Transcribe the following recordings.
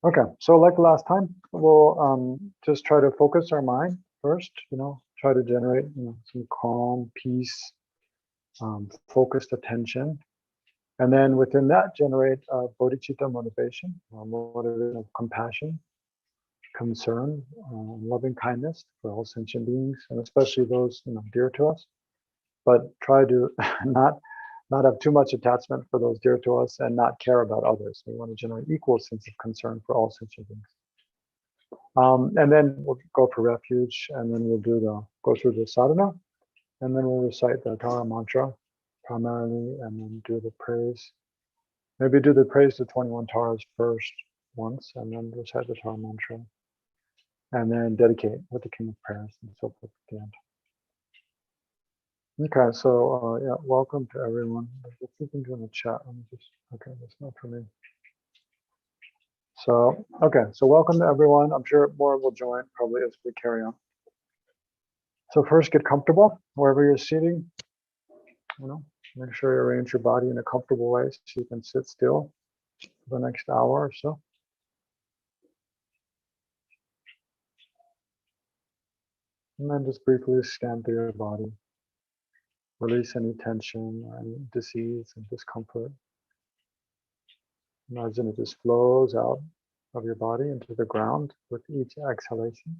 Okay, so like last time, we'll just try to focus our mind first, try to generate some calm, peace, focused attention. And then within that, generate bodhicitta motivation, motivation of compassion, concern, loving kindness for all sentient beings, and especially those dear to us. But try to not have too much attachment for those dear to us and not care about others. We want to generate equal sense of concern for all sentient beings. And then we'll go for refuge, and then we'll go through the sadhana, and then we'll recite the Tara mantra primarily, and then do the praise. Maybe do the praise to 21 Taras first once, and then recite the Tara mantra, and then dedicate with the King of Prayers and so forth at the end. Okay, so yeah, welcome to everyone. If you can do in the chat, let me just, okay, that's not for me. So, okay, so welcome to everyone. I'm sure more will join probably as we carry on. So first, get comfortable wherever you're sitting. Make sure you arrange your body in a comfortable way so you can sit still for the next hour or so. And then just briefly scan through your body. Release any tension or any disease and discomfort. Imagine it just flows out of your body into the ground with each exhalation.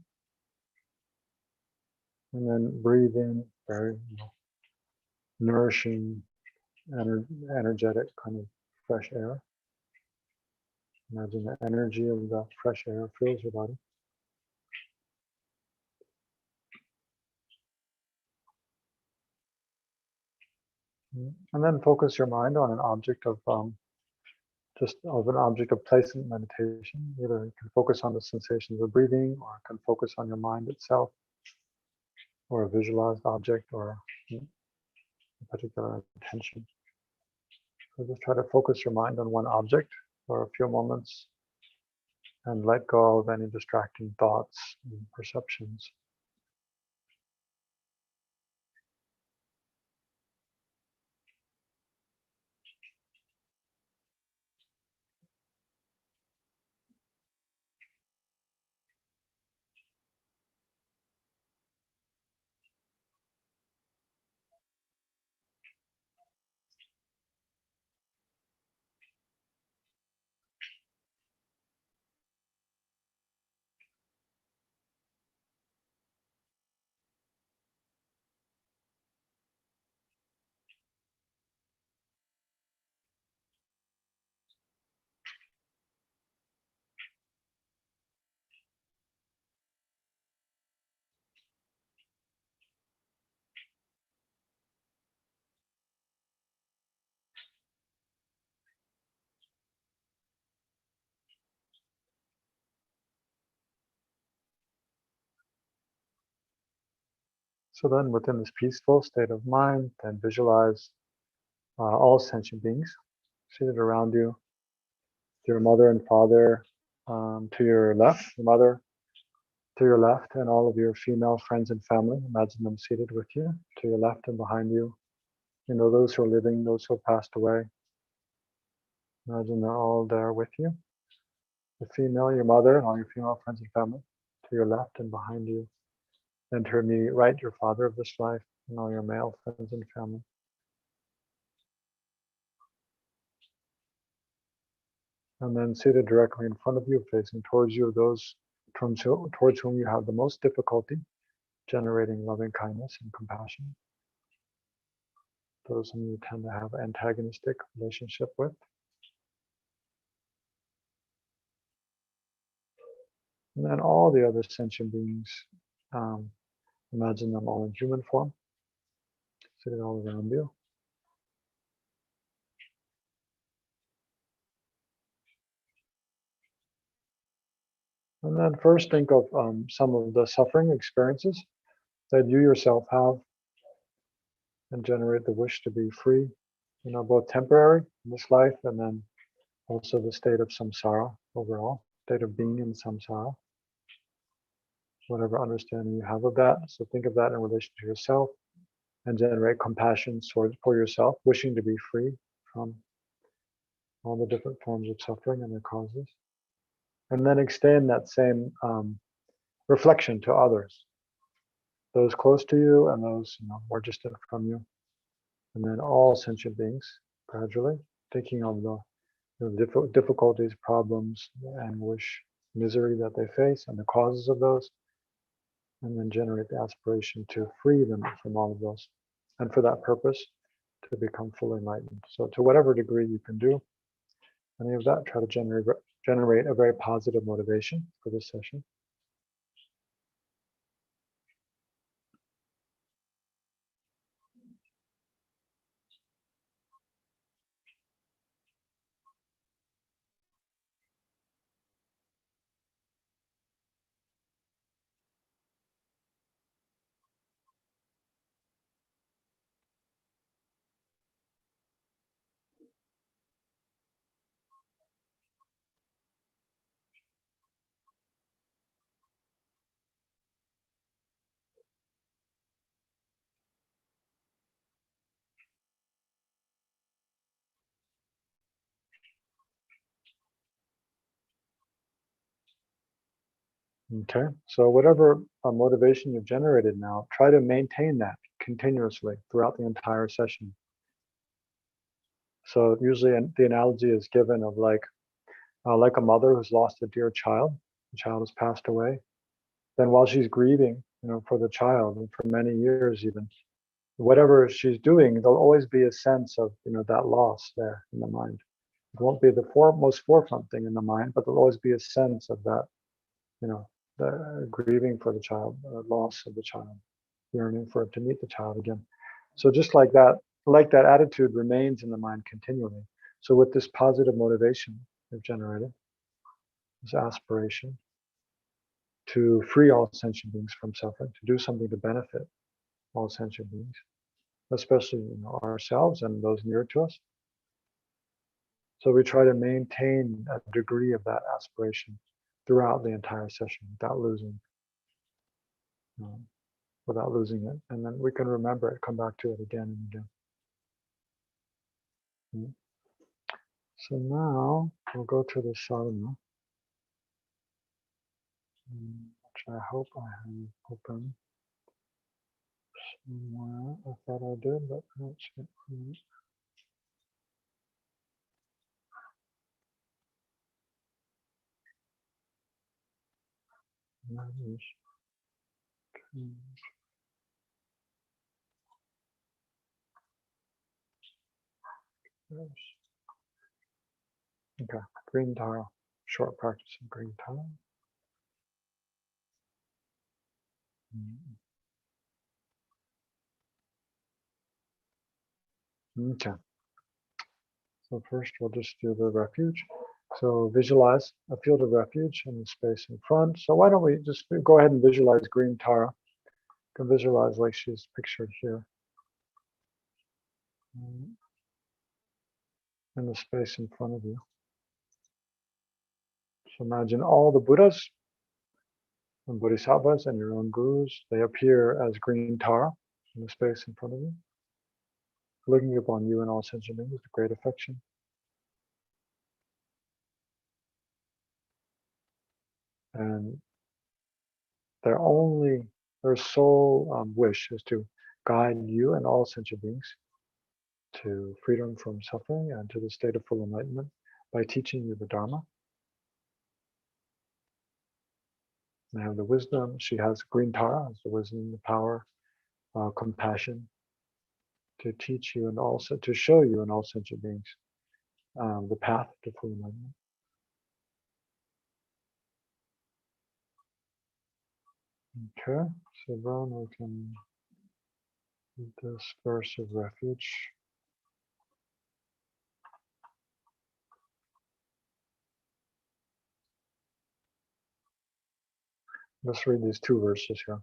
And then breathe in very nourishing, energetic kind of fresh air. Imagine the energy of the fresh air fills your body. And then focus your mind on an object of an object of placement meditation. Either you can focus on the sensations of breathing, or you can focus on your mind itself, or a visualized object, or a particular intention. So just try to focus your mind on one object for a few moments and let go of any distracting thoughts and perceptions. So then within this peaceful state of mind, then visualize all sentient beings seated around you, your mother and father to your left, your mother to your left, and all of your female friends and family. Imagine them seated with you to your left and behind you. Those who are living, those who have passed away. Imagine they're all there with you. The female, your mother, and all your female friends and family to your left and behind you. And to your immediate right, your father of this life, and all your male friends and family. And then seated directly in front of you, facing towards you, those towards whom you have the most difficulty generating loving kindness and compassion. Those whom you tend to have antagonistic relationship with. And then all the other sentient beings, imagine them all in human form, sitting all around you. And then first think of some of the suffering experiences that you yourself have, and generate the wish to be free, both temporary in this life, and then also the state of samsara overall, state of being in samsara. Whatever understanding you have of that. So think of that in relation to yourself, and generate compassion for yourself, wishing to be free from all the different forms of suffering and their causes. And then extend that same reflection to others, those close to you and those more distant from you. And then all sentient beings, gradually, thinking of the difficulties, problems, anguish, misery that they face and the causes of those, and then generate the aspiration to free them from all of those. And for that purpose, to become fully enlightened. So to whatever degree you can do any of that, try to generate a very positive motivation for this session. Okay, so whatever motivation you've generated now, try to maintain that continuously throughout the entire session. So usually the analogy is given of like a mother who's lost a dear child. The child has passed away. Then while she's grieving, for the child, and for many years even, whatever she's doing, there'll always be a sense of that loss there in the mind. It won't be the most forefront thing in the mind, but there'll always be a sense of that, the grieving for the child, loss of the child, yearning for it to meet the child again. So just like that attitude remains in the mind continually. So with this positive motivation they've generated, this aspiration to free all sentient beings from suffering, to do something to benefit all sentient beings, especially ourselves and those near to us. So we try to maintain a degree of that aspiration throughout the entire session without losing it. And then we can remember it, come back to it again and again. So now we'll go to the sadhana, which I hope I have open somewhere. I thought I did, but I don't see it. Okay, green tile, short practice of green tile. Okay, so first we'll just do the refuge. So visualize a field of refuge in the space in front. So why don't we just go ahead and visualize green Tara. You can visualize like she's pictured here. In the space in front of you. So imagine all the Buddhas and Bodhisattvas and your own gurus, they appear as green Tara in the space in front of you, looking upon you and all sentient beings with great affection. And their sole wish is to guide you and all sentient beings to freedom from suffering and to the state of full enlightenment by teaching you the Dharma. They have the wisdom. She has green Tara, has the wisdom, the power, compassion to teach you and also to show you and all sentient beings the path to full enlightenment. Okay, so then we can read this verse of refuge. Let's read these two verses here.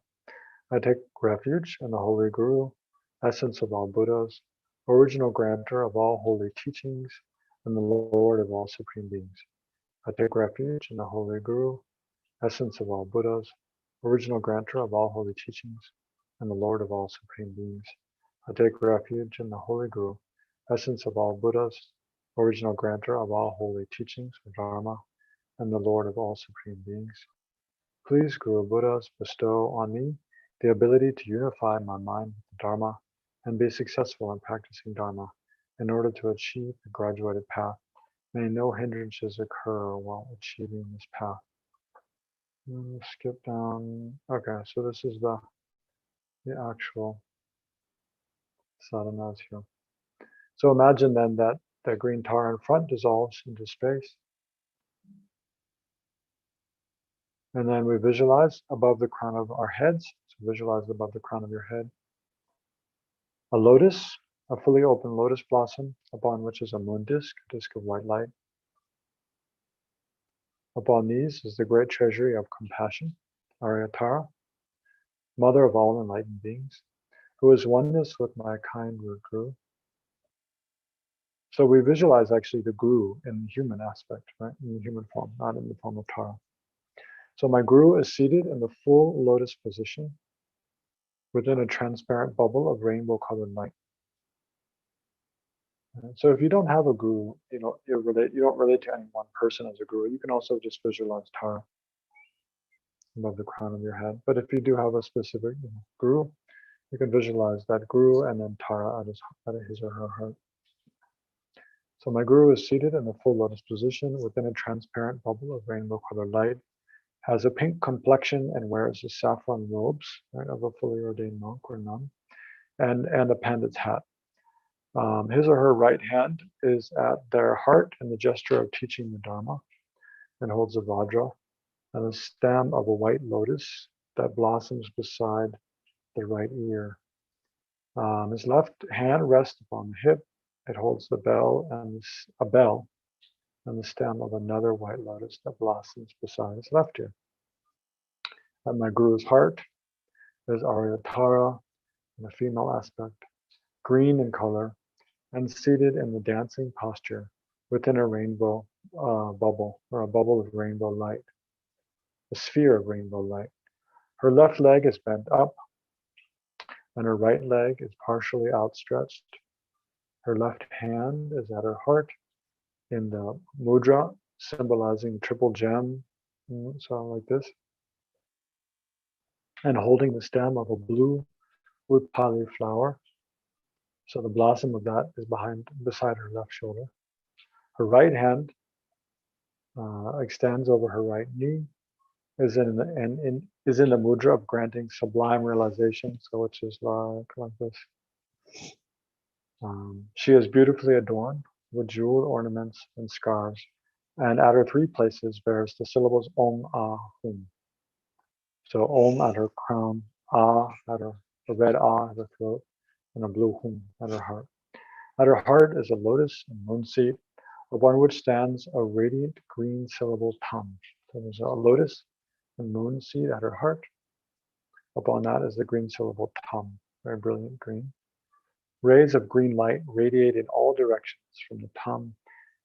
I take refuge in the Holy Guru, essence of all Buddhas, original grantor of all holy teachings, and the Lord of all supreme beings. I take refuge in the Holy Guru, essence of all Buddhas, original grantor of all holy teachings, and the Lord of all supreme beings. I take refuge in the Holy Guru, essence of all Buddhas, original grantor of all holy teachings, or Dharma, and the Lord of all supreme beings. Please, Guru Buddhas, bestow on me the ability to unify my mind with the Dharma and be successful in practicing Dharma in order to achieve the graduated path. May no hindrances occur while achieving this path. Skip down. Okay, so this is the actual sadhanas here. So imagine then that the green tar in front dissolves into space. And then we visualize above the crown of our heads. So visualize above the crown of your head a lotus, a fully open lotus blossom, upon which is a moon disk, a disk of white light. Upon these is the great treasury of compassion, Aryatara, mother of all enlightened beings, who is oneness with my kind root Guru. So we visualize actually the Guru in the human aspect, right? In the human form, not in the form of Tara. So my Guru is seated in the full lotus position within a transparent bubble of rainbow colored light. So if you don't have a Guru, you don't relate to any one person as a Guru. You can also just visualize Tara above the crown of your head. But if you do have a specific Guru, you can visualize that Guru and then Tara at his or her heart. So my Guru is seated in the full lotus position within a transparent bubble of rainbow colored light, has a pink complexion and wears the saffron robes, right, of a fully ordained monk or nun, and a pandit's hat. His or her right hand is at their heart in the gesture of teaching the Dharma, and holds a vajra and a stem of a white lotus that blossoms beside the right ear. His left hand rests upon the hip. It holds a bell and the stem of another white lotus that blossoms beside his left ear. At my Guru's heart is Aryatara in a female aspect, green in color, and seated in the dancing posture within a rainbow bubble, or a bubble of rainbow light, a sphere of rainbow light. Her left leg is bent up, and her right leg is partially outstretched. Her left hand is at her heart in the mudra, symbolizing triple gem, so like this, and holding the stem of a blue wood-pali flower. So the blossom of that is beside her left shoulder. Her right hand extends over her right knee, is in the mudra of granting sublime realization, so which is like this. She is beautifully adorned with jeweled ornaments and scarves, and at her three places bears the syllables Om, Ah, Hum. So Om at her crown, Ah at her, a red Ah at her throat, and a blue Hum at her heart. At her heart is a lotus and moon seed, upon which stands a radiant green syllable Tam. So there's a lotus and moon seed at her heart. Upon that is the green syllable Tam, very brilliant green. Rays of green light radiate in all directions from the Tam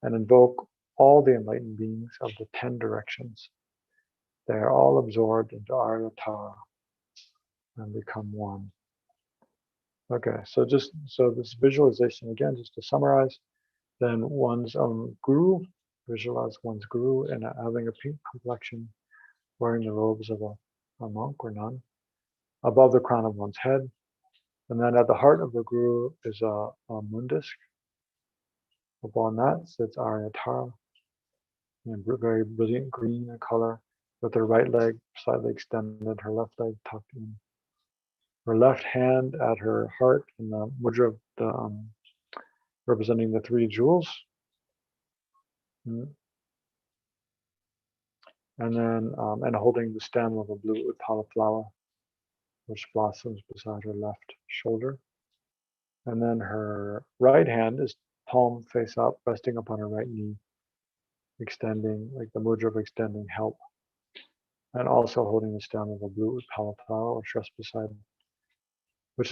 and invoke all the enlightened beings of the 10 directions. They are all absorbed into Aryatara and become one. Okay, so this visualization again, just to summarize, then one's own Guru, visualize one's Guru and having a pink complexion, wearing the robes of a monk or nun, above the crown of one's head. And then at the heart of the Guru is a moon disk. Upon that sits Aryatara, very brilliant green in color, with her right leg slightly extended, her left leg tucked in. Her left hand at her heart in the mudra of the, representing the 3 jewels. And then and holding the stem of a blue Utpala flower, which blossoms beside her left shoulder. And then her right hand is palm face up, resting upon her right knee, extending, like the mudra of extending help. And also holding the stem of a blue Utpala flower, which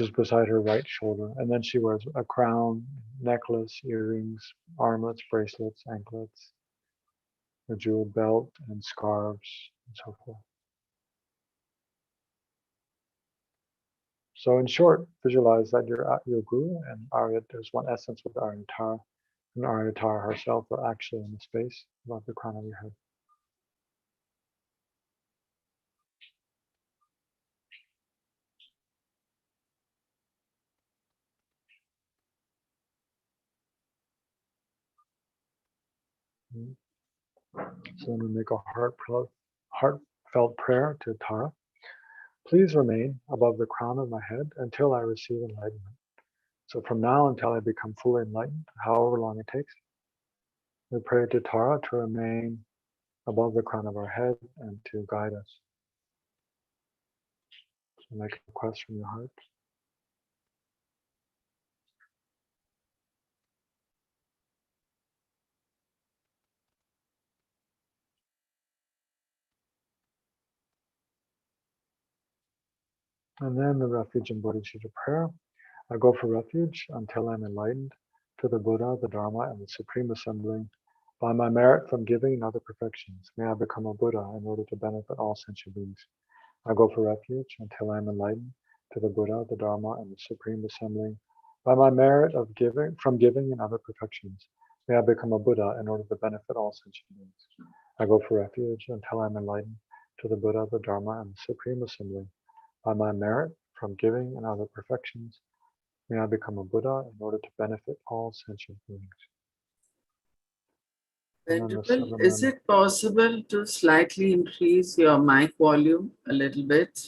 is beside her right shoulder. And then she wears a crown, necklace, earrings, armlets, bracelets, anklets, a jeweled belt, and scarves, and so forth. So in short, visualize that your Guru and Aryat, there's one essence with Aryatara, and Aryatara herself are actually in the space above the crown of your head. Mm. So then we make a heartfelt prayer to Tara. Please remain above the crown of my head until I receive enlightenment. So from now until I become fully enlightened, however long it takes, we pray to Tara to remain above the crown of our head and to guide us. So make a request from your heart. And then the refuge and bodhicitta prayer. I go for refuge until I'm enlightened to the Buddha, the Dharma, and the Supreme Assembly. By my merit from giving and other perfections, may I become a Buddha in order to benefit all sentient beings. I go for refuge until I am enlightened to the Buddha, the Dharma, and the Supreme Assembly. By my merit of giving and other perfections, may I become a Buddha in order to benefit all sentient beings. I go for refuge until I am enlightened to the Buddha, the Dharma, and the Supreme Assembly. By my merit from giving and other perfections, may I become a Buddha in order to benefit all sentient beings. Venerable, is it possible to slightly increase your mic volume a little bit?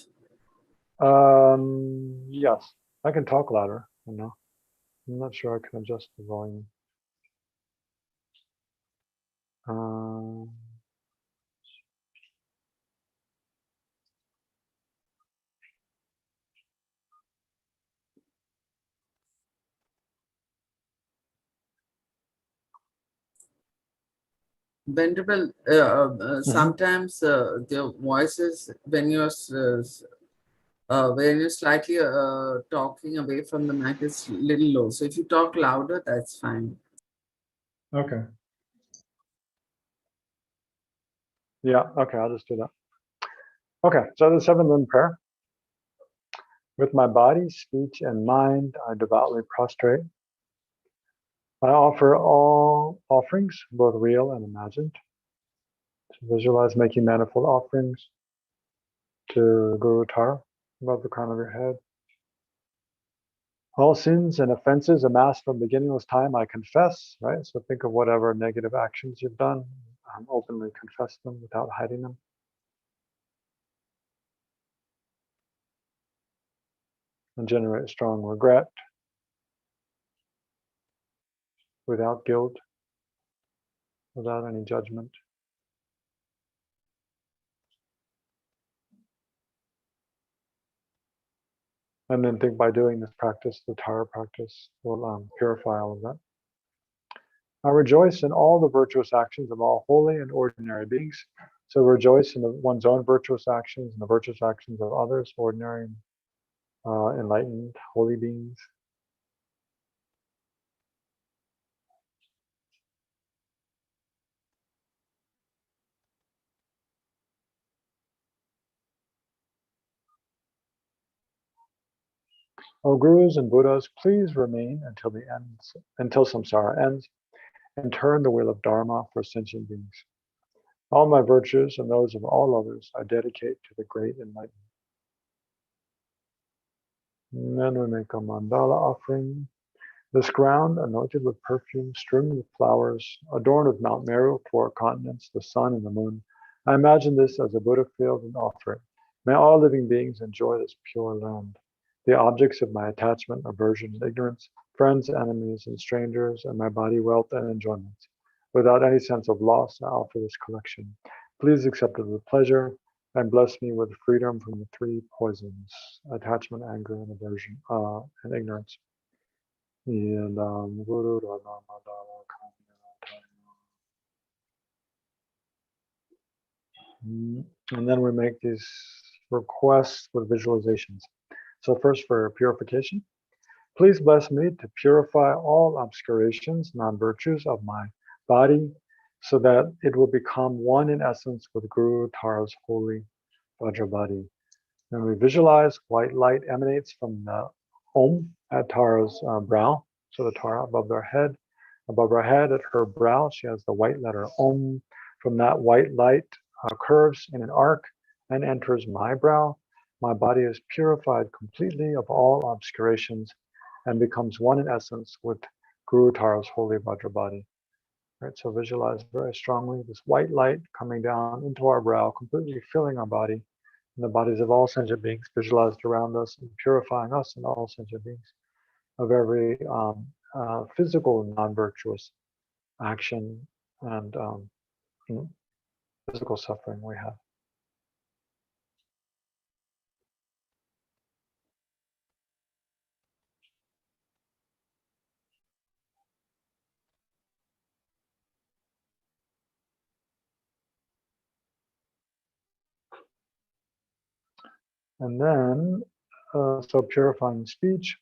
Yes, I can talk louder. I'm not sure I can adjust the volume. Venerable, sometimes the voices when you're slightly talking away from the mic is little low. So if you talk louder, that's fine. Okay. Yeah, okay, I'll just do that. Okay, so the seventh limb prayer. With my body, speech, and mind, I devoutly prostrate. I offer all offerings, both real and imagined. To visualize making manifold offerings to Guru Tara above the crown of your head. All sins and offenses amassed from beginningless time, I confess, right? So think of whatever negative actions you've done, openly confess them without hiding them. And generate strong regret without guilt, without any judgment. And then think by doing this practice, the Tara practice will purify all of that. I rejoice in all the virtuous actions of all holy and ordinary beings. So rejoice in one's own virtuous actions and the virtuous actions of others, ordinary, enlightened, holy beings. O Gurus and Buddhas, please remain until samsara ends, and turn the wheel of Dharma for sentient beings. All my virtues and those of all others I dedicate to the great enlightenment. And then we make a mandala offering. This ground, anointed with perfume, strewn with flowers, adorned with Mount Meru, 4 continents, the sun and the moon. I imagine this as a Buddha field and offer it. May all living beings enjoy this pure land. The objects of my attachment, aversion, and ignorance, friends, enemies, and strangers, and my body, wealth, and enjoyments. Without any sense of loss, I offer this collection. Please accept it with pleasure and bless me with freedom from the 3 poisons: attachment, anger, and aversion, and ignorance. And then we make these requests with visualizations. So first for purification, please bless me to purify all obscurations, non-virtues of my body, so that it will become one in essence with Guru Tara's holy Vajrabhati. Then we visualize white light emanates from the Om at Tara's brow. So the Tara above her head at her brow, she has the white letter Om. From that white light curves in an arc and enters my brow. My body is purified completely of all obscurations and becomes one in essence with Guru Tara's holy Vajrabhati. right? So visualize very strongly this white light coming down into our brow, completely filling our body and the bodies of all sentient beings visualized around us and purifying us and all sentient beings of every physical non-virtuous action and physical suffering we have. And then, so purifying speech.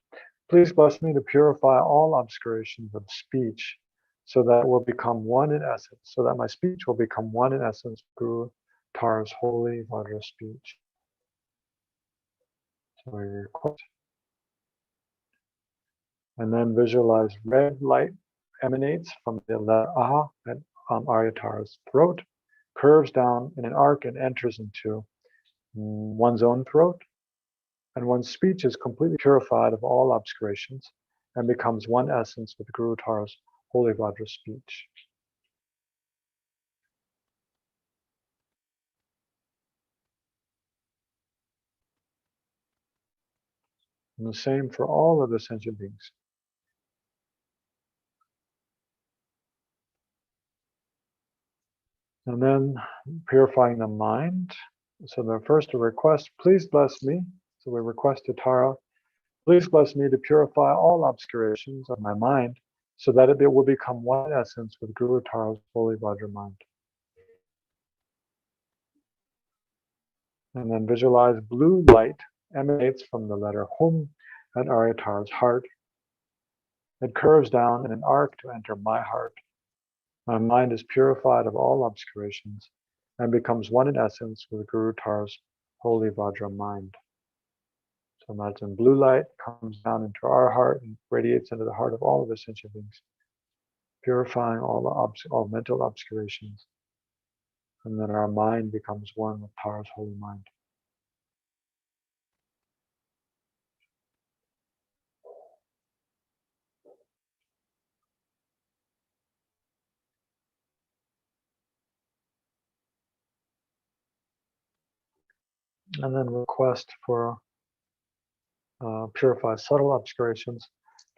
Please bless me to purify all obscurations of speech so that it will become one in essence, so that my speech will become one in essence, Guru Tara's holy Vajra speech. So we request. And then visualize red light emanates from the letter Aha at Aryatara's throat, curves down in an arc and enters into one's own throat. And one's speech is completely purified of all obscurations and becomes one essence with Guru Tara's holy Vajra speech. And the same for all of the sentient beings. And then purifying the mind. So the first request, please bless me. So we request to Tara, please bless me to purify all obscurations of my mind so that it will become one essence with Guru Tara's holy Vajra mind. And then visualize blue light emanates from the letter Hum at Aryatara's heart. It curves down in an arc to enter my heart. My mind is purified of all obscurations and becomes one in essence with Guru Tara's holy Vajra mind. So imagine blue light comes down into our heart and radiates into the heart of all of the sentient beings, purifying all mental obscurations. And then our mind becomes one with Tara's holy mind. And then request for purify subtle obscurations.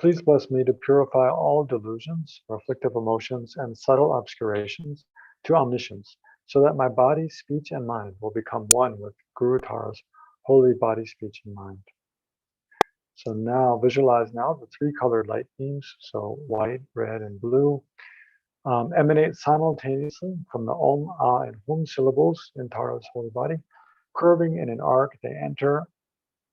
Please bless me to purify all delusions, or afflictive emotions, and subtle obscurations to omniscience, so that my body, speech, and mind will become one with Guru Tara's holy body, speech, and mind. So now visualize now the three colored light beams, so white, red, and blue, emanate simultaneously from the Om, Ah, and Hum syllables in Tara's holy body. Curving in an arc, they enter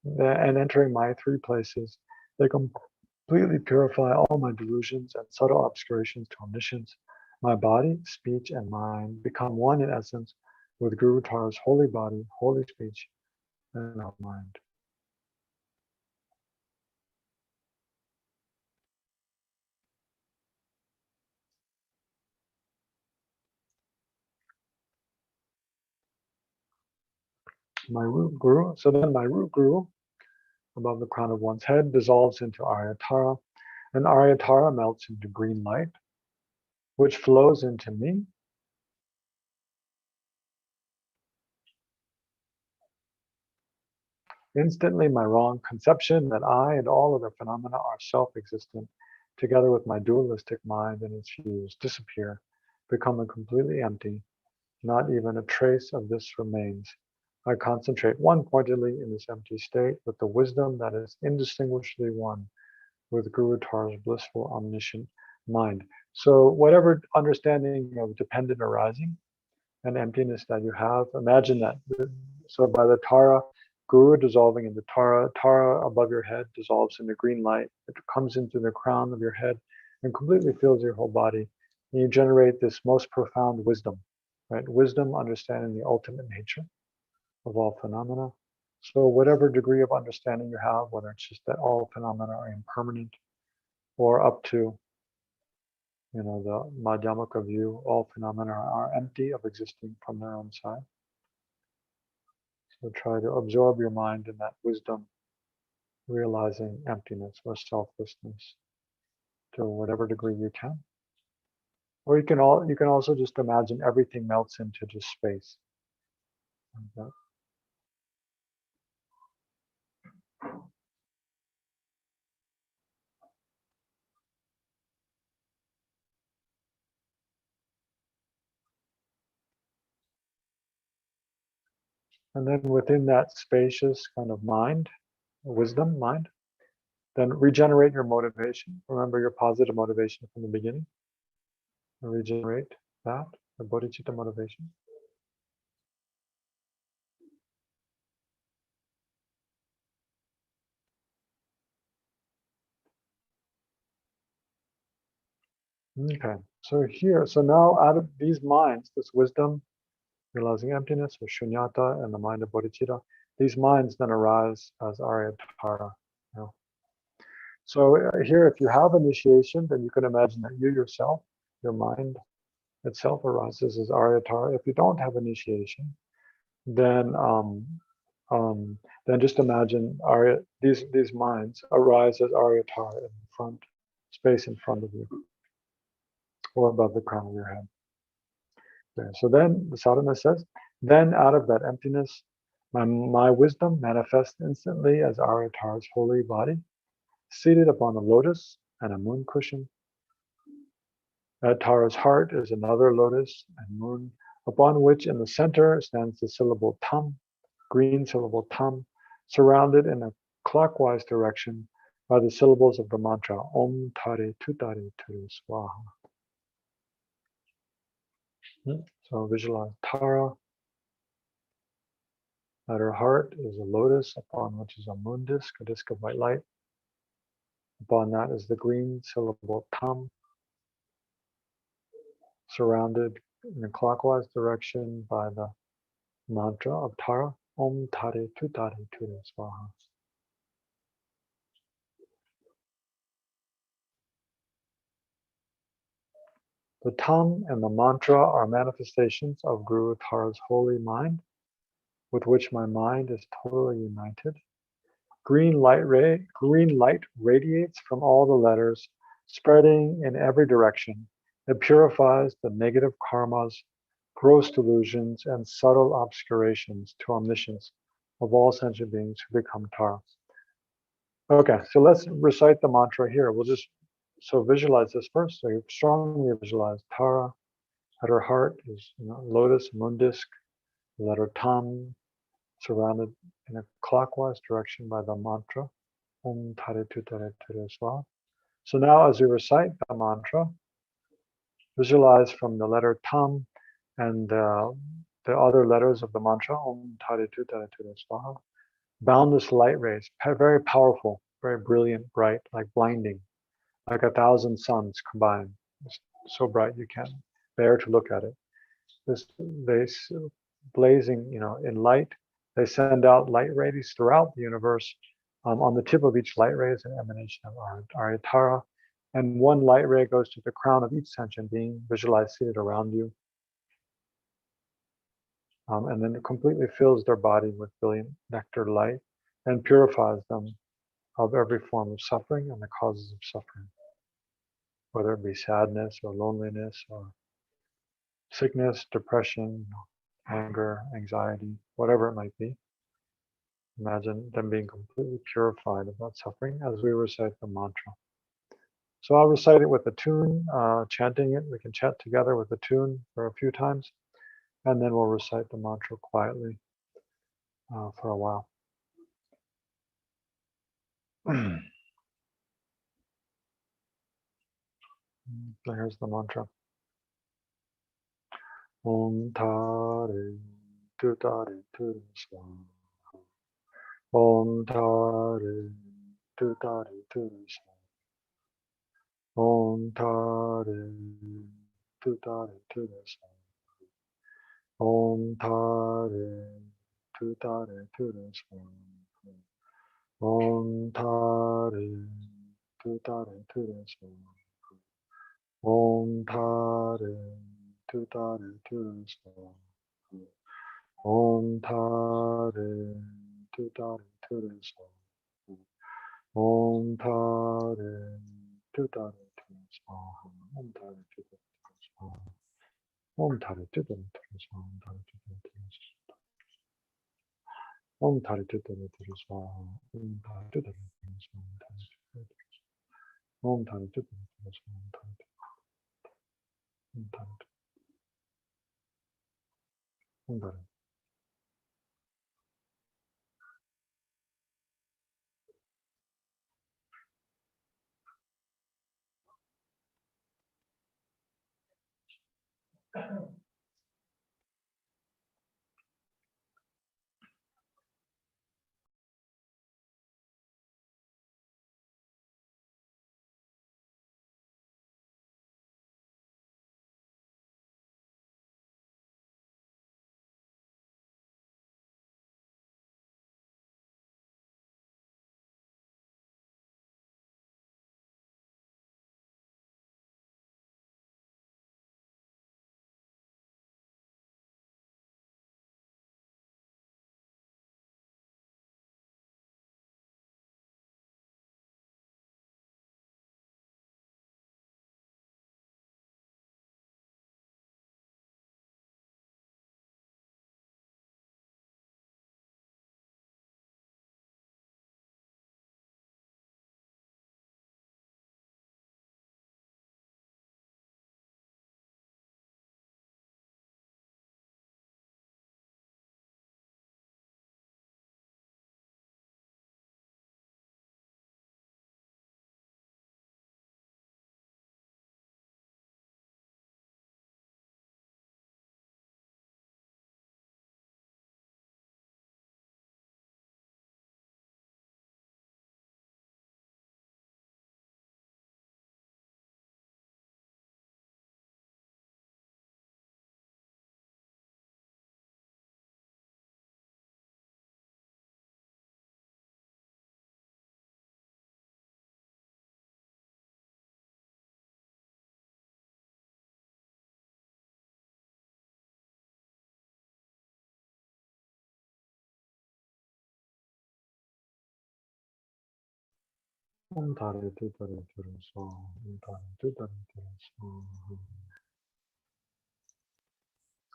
and entering my three places, they completely purify all my delusions and subtle obscurations to omniscience. My body, speech, and mind become one in essence with Guru Tara's holy body, holy speech, and mind. My root Guru, so then my root Guru, above the crown of one's head, dissolves into Aryatara, and Aryatara melts into green light, which flows into me. Instantly, my wrong conception that I and all other phenomena are self-existent, together with my dualistic mind and its views, disappear, becoming completely empty. Not even a trace of this remains. I concentrate one-pointedly in this empty state with the wisdom that is indistinguishably one with Guru Tara's blissful, omniscient mind. So whatever understanding of dependent arising and emptiness that you have, imagine that. So by the Tara, Guru dissolving into Tara, Tara above your head dissolves into green light. It comes into the crown of your head and completely fills your whole body. And you generate this most profound wisdom, right? Wisdom, understanding the ultimate nature of all phenomena. So whatever degree of understanding you have, whether it's just that all phenomena are impermanent or up to, the Madhyamaka view, all phenomena are empty of existing from their own side. So try to absorb your mind in that wisdom, realizing emptiness or selflessness to whatever degree you can. Or you can also just imagine everything melts into just space. Like that. And then within that spacious kind of mind, wisdom mind, then regenerate your motivation. Remember your positive motivation from the beginning. And regenerate that, the bodhicitta motivation. Okay, so now out of these minds, this wisdom, realizing emptiness, or shunyata, and the mind of bodhicitta, these minds then arise as aryatara. You know. So here, if you have initiation, then you can imagine that you yourself, your mind itself arises as aryatara. If you don't have initiation, then just imagine these minds arise as aryatara in front, space in front of you, or above the crown of your head. Okay, so then the sadhana says, then out of that emptiness, my wisdom manifests instantly as aryatara's holy body, seated upon a lotus and a moon cushion. At Tara's heart is another lotus and moon, upon which in the center stands the syllable tam, green syllable tam, surrounded in a clockwise direction by the syllables of the mantra Om Tare Tutare Ture Swaha. So visualize Tara. At her heart is a lotus, upon which is a moon disk, a disk of white light. Upon that is the green syllable tam, surrounded in a clockwise direction by the mantra of Tara, Om Tare Tutare Ture Swaha. The tam and the mantra are manifestations of Guru Tara's holy mind, with which my mind is totally united. Green light radiates from all the letters, spreading in every direction. It purifies the negative karmas, gross delusions, and subtle obscurations to omniscience of all sentient beings who become Tara. Okay, so let's recite the mantra here. So visualize this first. So you strongly visualize Tara. At her heart is lotus, moon disk, letter tam, surrounded in a clockwise direction by the mantra Om Tare Tutare Ture Swaha. So now as we recite the mantra, visualize from the letter tam and the other letters of the mantra Om Tare Tutare Ture Swaha, boundless light rays, very powerful, very brilliant, bright, like blinding, like 1,000 suns combined. It's so bright you can't bear to look at it. They blazing, in light. They send out light rays throughout the universe. On the tip of each light ray is an emanation of Aryatara, and one light ray goes to the crown of each sentient being, visualized seated around you, and then it completely fills their body with brilliant nectar light and purifies them of every form of suffering and the causes of suffering, whether it be sadness or loneliness or sickness, depression, anger, anxiety, whatever it might be. Imagine them being completely purified of that suffering as we recite the mantra. So I'll recite it with a tune, chanting it. We can chant together with the tune for a few times, and then we'll recite the mantra quietly for a while. So here's the mantra. Om Tare Tutare Ture Swaha. Om Tare Tutare Ture Swaha. Om Tare Tutare Ture Swaha. Om Tare Tutare Ture Swaha. Om Tare Tutare Ture Swaha. Om Tare Tutare Ture Swaha. Om Tare Tutare Ture Swaha. Om Tare Tutare Ture Swaha. Om Tare Tutare Ture Swaha. Om Tare Tudare Ture Swaha. Om Tare Tudare Ture Swaha. Om Tare Tudare Ture Swaha. Om Tare Tudare Ture Swaha. Om Tare Om Tare. Om Tare Tudare Ture Swaha. Om Tare Tudare Ture Swaha.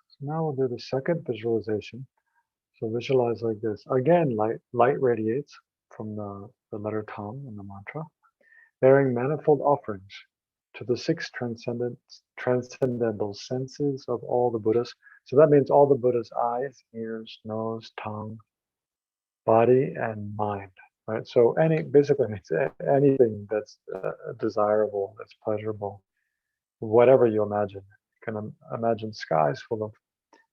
So now we'll do the second visualization. So visualize like this. Again, light radiates from the letter Tam in the mantra, bearing manifold offerings to the six transcendental senses of all the Buddhas. So that means all the Buddha's eyes, ears, nose, tongue, body, and mind. Right. So basically means anything that's desirable, that's pleasurable, whatever you imagine. You can imagine skies full of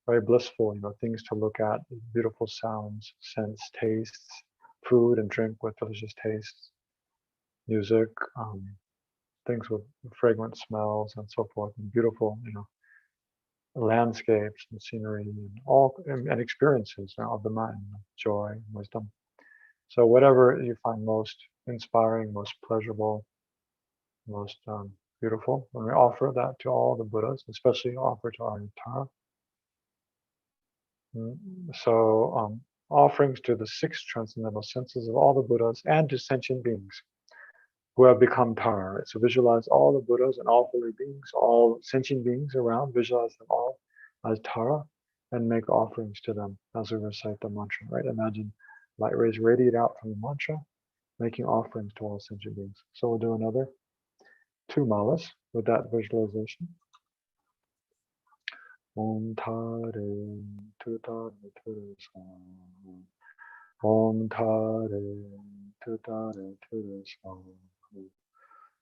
very blissful, things to look at, beautiful sounds, scents, tastes, food and drink with delicious tastes, music, things with fragrant smells and so forth, and beautiful, landscapes and scenery and all and experiences of the mind, joy, wisdom. So whatever you find most inspiring, most pleasurable, most beautiful, when we offer that to all the Buddhas, especially offer to our Tara. So offerings to the six transcendental senses of all the Buddhas and to sentient beings who have become Tara. Right? So visualize all the Buddhas and all holy beings, all sentient beings around, visualize them all as Tara and make offerings to them as we recite the mantra. Right? Imagine light rays radiate out from the mantra, making offerings to all sentient beings. So we'll do another 2 malas with that visualization. Om Tare Tutare Ture Swaha. Om Tare Tutare Ture Swaha.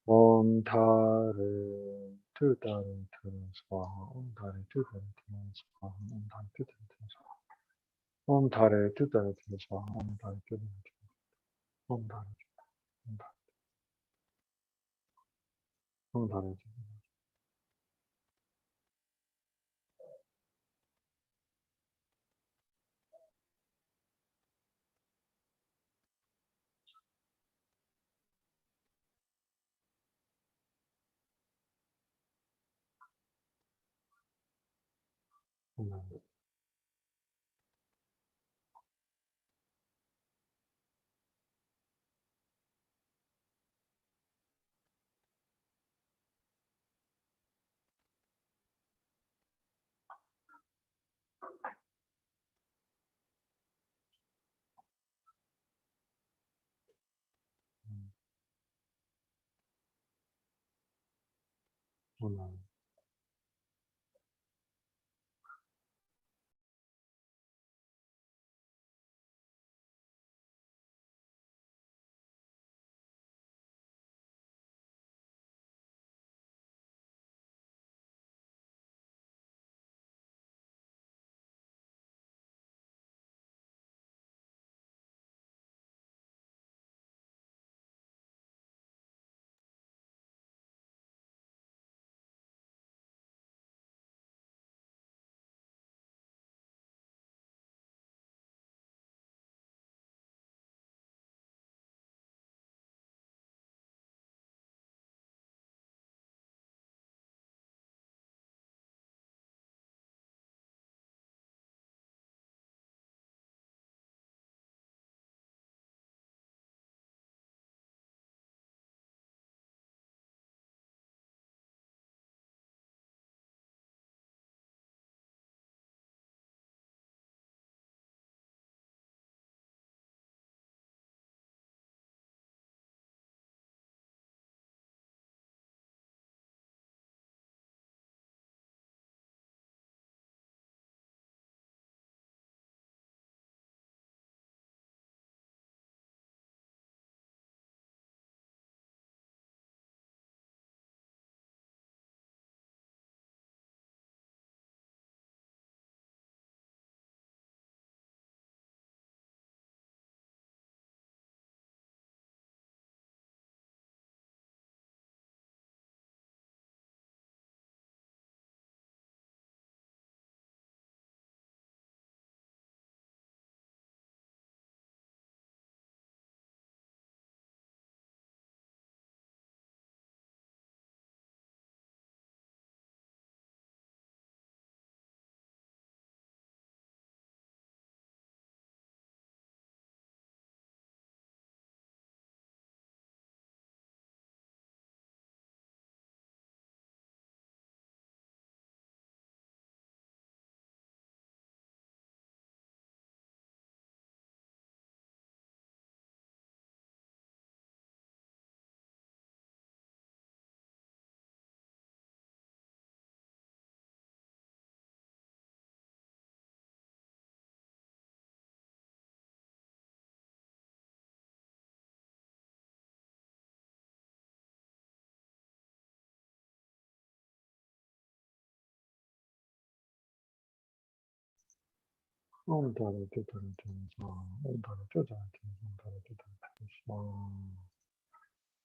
Om Tare Tutare Ture Swaha. Om Tare Tutare Ture Swaha. Om Tare Tutare Ture Swaha. Om Tare Tutare Ture Swaha. Om Tare Om Tare Om Tare.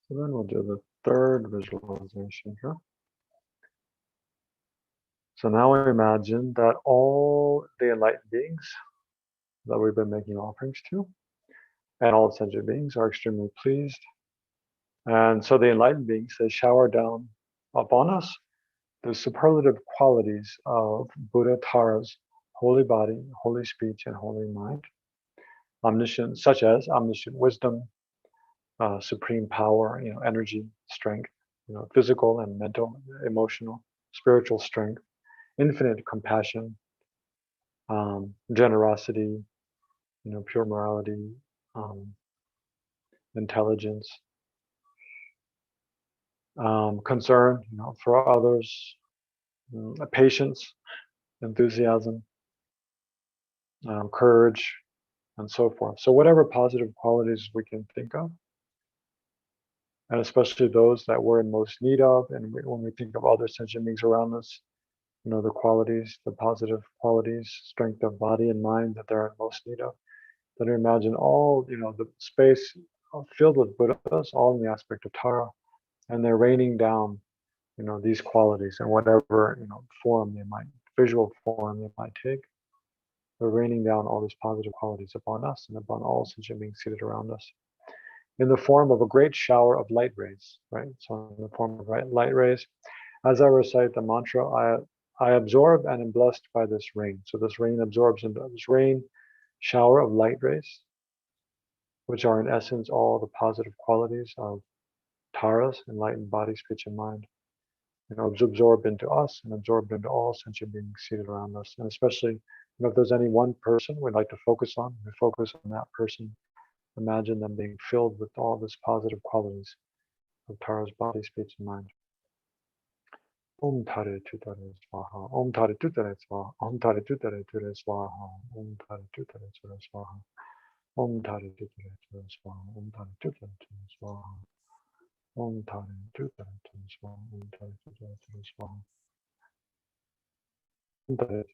So then we'll do the third visualization here. So now we imagine that all the enlightened beings that we've been making offerings to, and all sentient beings are extremely pleased. And so the enlightened beings, they shower down upon us the superlative qualities of Buddha Tara's holy body, holy speech, and holy mind. Omniscient, such as omniscient wisdom, supreme power, energy, strength, physical and mental, emotional, spiritual strength, infinite compassion, generosity, pure morality, um, intelligence, concern, for others, patience, enthusiasm, courage, and so forth. So whatever positive qualities we can think of, and especially those that we're in most need of, and when we think of other sentient beings around us, the qualities, the positive qualities, strength of body and mind that they're in most need of. Then imagine all, the space filled with Buddhas, all in the aspect of Tara, and they're raining down, these qualities in whatever, form they might, visual form they might take. They're raining down all these positive qualities upon us and upon all sentient beings seated around us in the form of a great shower of light rays, right? So in the form of light rays, as I recite the mantra, I absorb and am blessed by this rain. So this rain absorbs into this rain shower of light rays, which are in essence all the positive qualities of Tara's enlightened body, speech, and mind. Absorbed into us and absorbed into all sentient beings seated around us, and especially If there's any one person we'd like to focus on, we focus on that person. Imagine them being filled with all these positive qualities of Tara's body, speech, and mind. Om Tare Tutare Swaha. Om Tare Tutare Swaha. Om Tare Tutare Ture Swaha. Om Tare Tutare Ture Swaha. Om Tare Tutare Ture Swaha. Om Tare Tutare Ture Swaha. Om Tare Tutare Ture Swaha. Om Tare Tutare Ture Swaha. Om Tare.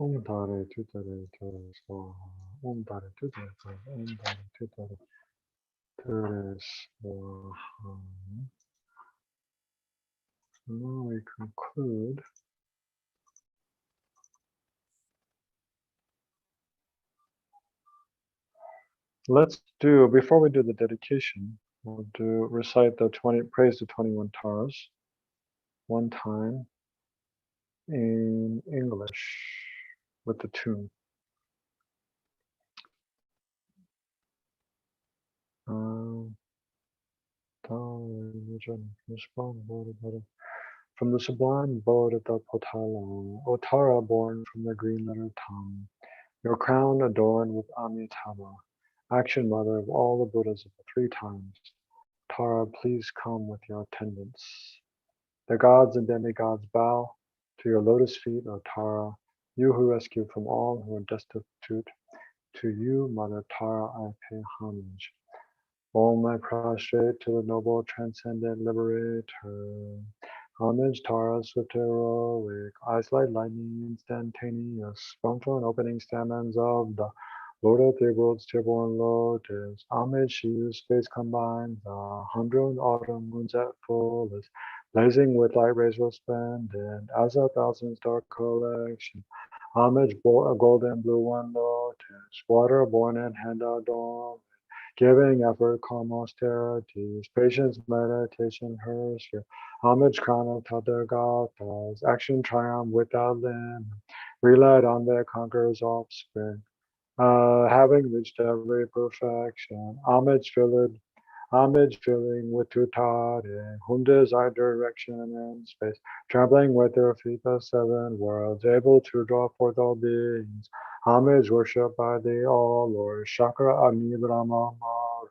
Om Tare Tutare Ture Swaha. Om Tare Tutare Ture. Om Tare Tutare Ture Swaha. Now we conclude. Let's do, before we do the dedication, we'll do recite the 20, praise the 21 Taras one time in English with the tune. From the sublime abode of the Potala, O Tara born from the green letter Tam, your crown adorned with Amitabha, action mother of all the Buddhas of the three times, Tara, please come with your attendants. The gods and demigods bow to your lotus feet, O Tara, you who rescue from all who are destitute. To you, Mother Tara, I pay homage. Om, I prostrate to the noble transcendent liberator. Homage, Tara, swift heroic, eyes like lightning, instantaneous, sprung from opening stamens of the Lord of the world's stillborn lotus. Homage, she whose face combines the 100 autumn moons at fullest. blazing with light rays resplendent as a thousand star collection. Homage, a golden blue one lotus, water born and hand adorned, giving effort, calm austerities, patience, meditation, her sphere. Homage, crown of Tathagatas, action, triumph without limit, relied on their conqueror's offspring. Having reached every perfection, homage filling with tutade, whom desire direction and space, trampling with their feet the seven worlds, able to draw forth all beings, homage worshipped by the all Lord, Chakra Agni Brahma Mara,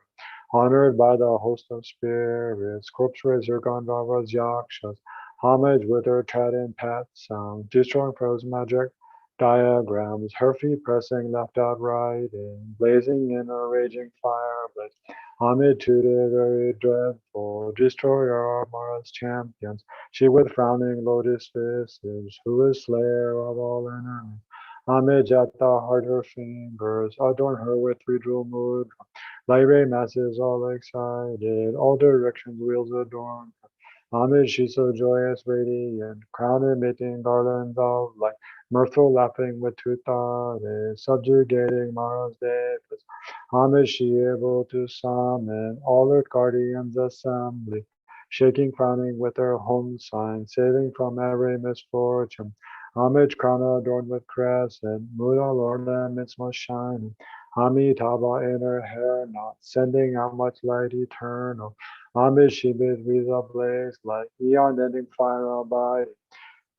honored by the host of spirits, corpse raiser Gandharvas Yakshas, homage with her trident pat sound, destroying prose magic diagrams, her feet pressing left out right in, blazing in a raging fire blaze. Homage to the very dreadful destroyer of Mara's champions, she with frowning lotus visage, who is slayer of all enemies. Homage at the heart her fingers, adorn her with three jewel mood. Light ray masses all excited, all directions wheels adorn. Homage, she's so joyous, radiant, crown emitting garlands of light, mirthful laughing with tutade, subjugating Mara's devas. Homage, she able to summon all earth guardians assembly, shaking, crowning with her home sign, saving from every misfortune. Homage, crown adorned with crescent, Muda Lord laments most shining. Amitabha in her hair knot, sending out much light eternal. Homage, she bids wreaths ablaze like eon ending fire abiding.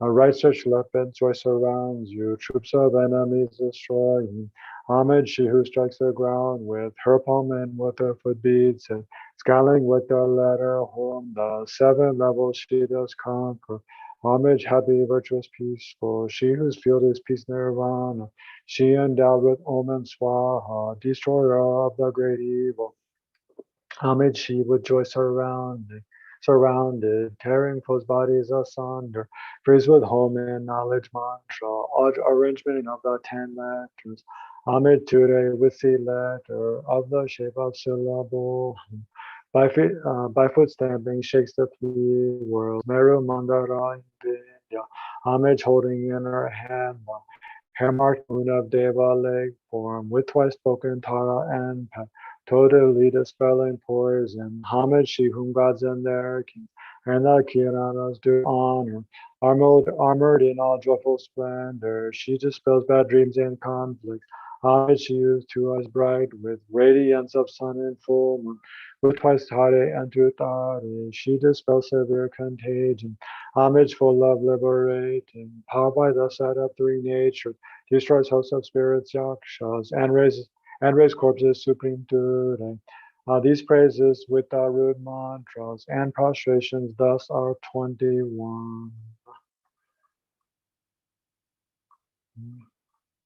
A right such weapon joy surrounds you, troops of enemies destroying. Homage, she who strikes the ground with her palm and with her foot beats and scaling with the letter home, the seven levels she does conquer. Homage, happy, virtuous, peaceful, she whose field is peace nirvana. She endowed with Om and Swaha, destroyer of the great evil. Homage she with joy surrounded, tearing foes' bodies asunder, freeze with home and knowledge mantra, odd arrangement of the 10 letters. Homage today with the letter of the shape of syllable. By foot stamping shakes the three worlds. Meru Mandara Vidya. Homage holding in her hand the hair marked moon of Deva leg form with twice spoken Tara and Pat. Totally dispelling poison. Homage, she whom gods and their kings and the Kiranas do honor. Armored in all joyful splendor, she dispels bad dreams and conflicts. Homage she used to us bright with radiance of sun and full moon. With twice Tare and Tutare, she dispels severe contagion. Homage full of liberating, powered by the sight of three natures, destroys hosts of spirits, yakshas, and raise corpses supreme today. These praises with the rude mantras and prostrations thus are 21.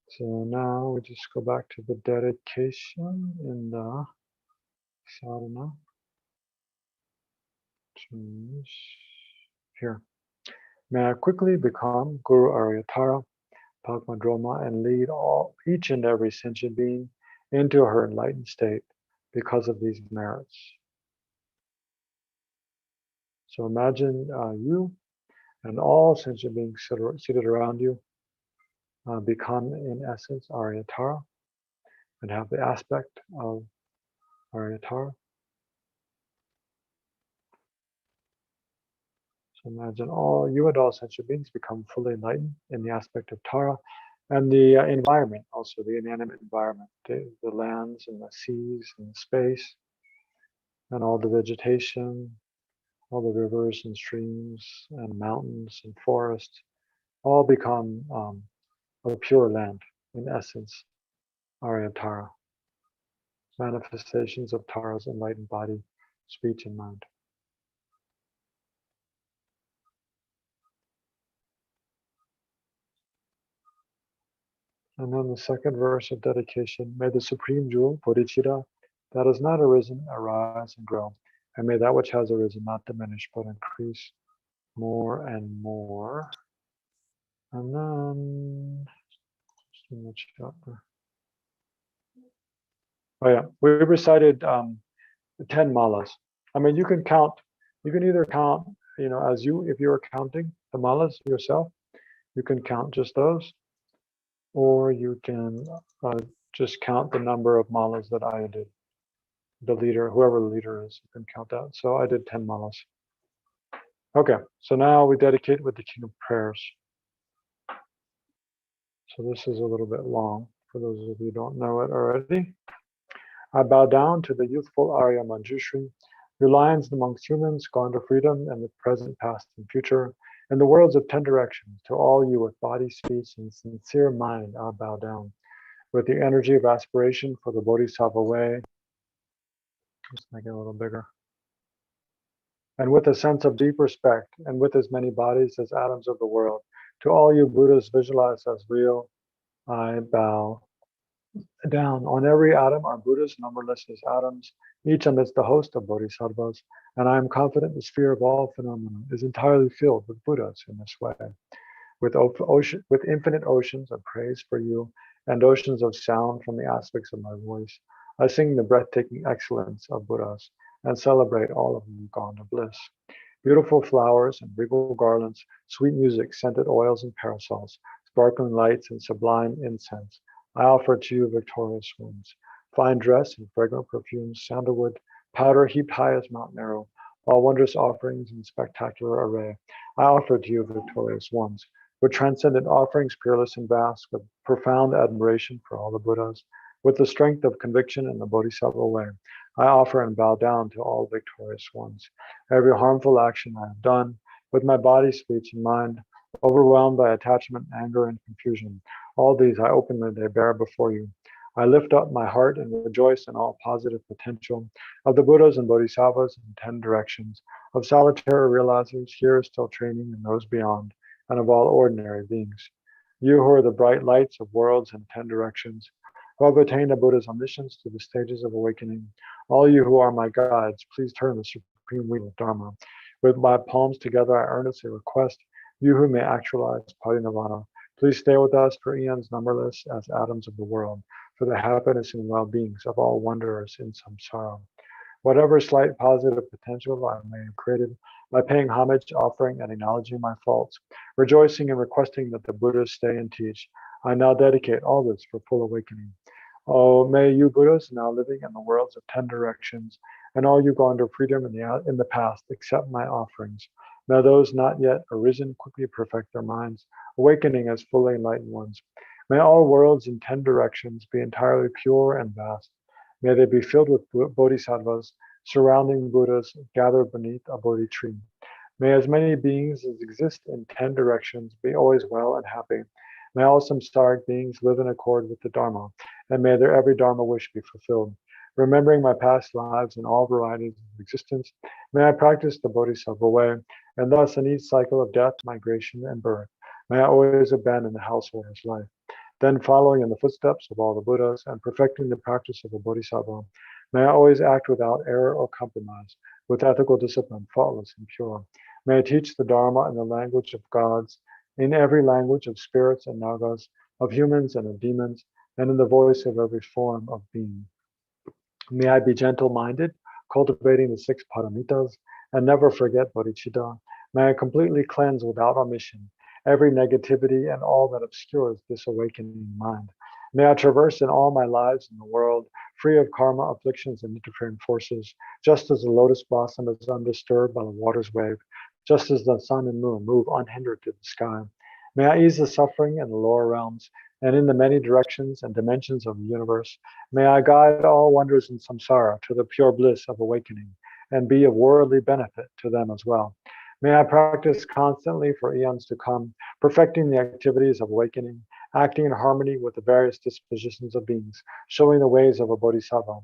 So now we just go back to the dedication in the sadhana. Change here. May I quickly become Guru Aryatara, Padmadroma, and lead each and every sentient being into her enlightened state because of these merits. So imagine you and all sentient beings seated around you become, in essence, Aryatara and have the aspect of Aryatara. So imagine you and all sentient beings become fully enlightened in the aspect of Tara, and the environment, also the inanimate environment, the lands and the seas and space, and all the vegetation, all the rivers and streams and mountains and forests, all become a pure land, in essence, Aryatara, manifestations of Tara's enlightened body, speech, and mind. And then the second verse of dedication, may the supreme jewel, bodhicitta, that has not arisen, arise and grow, and may that which has arisen not diminish, but increase more and more. And then, just in the chapter. Oh yeah, we recited 10 malas. I mean, you can either count as if you're counting the malas yourself, you can count just those, or you can just count the number of malas that I did. The leader, whoever the leader is, you can count that. So I did 10 malas. Okay, so now we dedicate with the King of Prayers. So this is a little bit long for those of you who don't know it already. I bow down to the youthful Arya Manjushri, your lions amongst humans, gone to freedom and the present, past, and future, and the worlds of 10 directions. To all you with body, speech, and sincere mind, I bow down. With the energy of aspiration for the Bodhisattva way, just make it a little bigger. And with a sense of deep respect, and with as many bodies as atoms of the world, to all you Buddhas visualized as real, I bow down. On every atom are Buddhas, numberless as atoms, each amidst the host of bodhisattvas, and I am confident the sphere of all phenomena is entirely filled with Buddhas in this way. With infinite oceans of praise for you, and oceans of sound from the aspects of my voice, I sing the breathtaking excellence of Buddhas, and celebrate all of them gone to bliss. Beautiful flowers and regal garlands, sweet music, scented oils and parasols, sparkling lights and sublime incense, I offer to you, victorious ones. Fine dress and fragrant perfumes, sandalwood, powder heaped high as Mount Meru, all wondrous offerings in spectacular array, I offer to you, victorious ones. With transcendent offerings, peerless and vast, with profound admiration for all the Buddhas, with the strength of conviction in the Bodhisattva way, I offer and bow down to all victorious ones. Every harmful action I have done, with my body, speech, and mind, overwhelmed by attachment, anger, and confusion, all these I openly lay bare before you. I lift up my heart and rejoice in all positive potential of the Buddhas and Bodhisattvas in 10 directions, of solitary realizers here still training and those beyond, and of all ordinary beings. You who are the bright lights of worlds in 10 directions, who have attained a Buddha's omniscience to the stages of awakening, all you who are my guides, please turn the supreme wheel of Dharma. With my palms together, I earnestly request, you who may actualize parinirvana, please stay with us for eons numberless as atoms of the world, for the happiness and well-beings of all wanderers in samsara. Whatever slight positive potential I may have created, by paying homage, offering, and acknowledging my faults, rejoicing and requesting that the Buddhas stay and teach, I now dedicate all this for full awakening. Oh, may you Buddhas now living in the worlds of 10 directions, and all you gone to freedom in the past, accept my offerings. May those not yet arisen quickly perfect their minds, awakening as fully enlightened ones. May all worlds in 10 directions be entirely pure and vast. May they be filled with bodhisattvas, surrounding Buddhas gathered beneath a Bodhi tree. May as many beings as exist in 10 directions be always well and happy. May all samsaric beings live in accord with the Dharma, and may their every Dharma wish be fulfilled. Remembering my past lives and all varieties of existence, may I practice the Bodhisattva way, and thus in each cycle of death, migration, and birth, may I always abandon the householder's life. Then following in the footsteps of all the Buddhas and perfecting the practice of a Bodhisattva, may I always act without error or compromise, with ethical discipline, faultless and pure. May I teach the Dharma in the language of gods, in every language of spirits and nagas, of humans and of demons, and in the voice of every form of being. May I be gentle-minded, cultivating the 6 paramitas, and never forget bodhicitta. May I completely cleanse without omission every negativity and all that obscures this awakening mind. May I traverse in all my lives in the world, free of karma, afflictions, and interfering forces, just as the lotus blossom is undisturbed by the water's wave, just as the sun and moon move unhindered to the sky. May I ease the suffering in the lower realms, and in the many directions and dimensions of the universe, may I guide all wonders in samsara to the pure bliss of awakening, and be of worldly benefit to them as well. May I practice constantly for eons to come, perfecting the activities of awakening, acting in harmony with the various dispositions of beings, showing the ways of a bodhisattva.